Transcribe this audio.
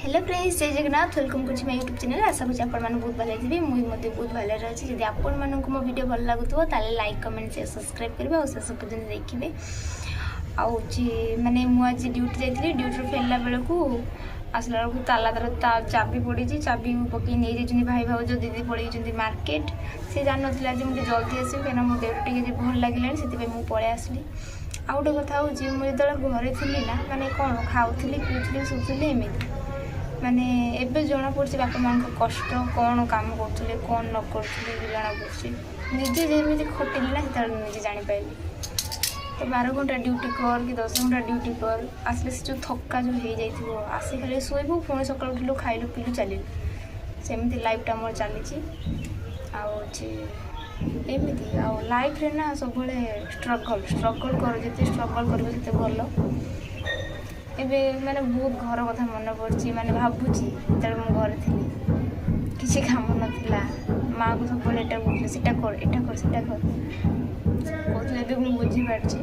Hello friends, जय Jagannath. Welcome कर YouTube channel. आशा करूँ आपण बहुत भल थी। मुझे बहुत भल अच्छी। जब आपण मानक मो वीडियो भल लगुव लाइक कमेंट शेयर सब्सक्राइब करेंगे और शेष पर्यटन देखिए। माने मुझे ड्यूटी जाइए, ड्यूटी फेरला बेलू आसला बेलू ताला दर चाबी पड़ी, चाबी पकई नहीं जाइए भाई भाव जो दीदी पड़े मार्केट। सी जान ना आज मुझे जल्दी आसो कहीं मैं देह टे भल लगे से मुझे आसली। आउ गोटे कथा हूँ मुझे घरे थी ना माने कौन खाऊली पीऊली शुभुली एमती माने एबे जना पड़ी बापा माँ कष्ट कौन काम करुले कौन न करुले जना पड़ी निजे जमी खटिली ना से निजे जापारि। तो 12 घंटा ड्यूटी कर कि 10 घंटा ड्यूटी कर आसले से जो थका जो हो जाइए आसी खाली शोबू पुणी सका उठिलु खाइलु पीलु चलू सेमती लाइफटा मोर चली। एमती आ लाइफ रे ना सब स्ट्रगल स्ट्रगल कर जिते स्ट्रगल कर भल। एबे माने बहुत घर कथा मन पड़ी माने भावुची जो मु घर थी किसी काम नाला माँ को सब एटा कर सेटा कर कहते बुझी पार्टी।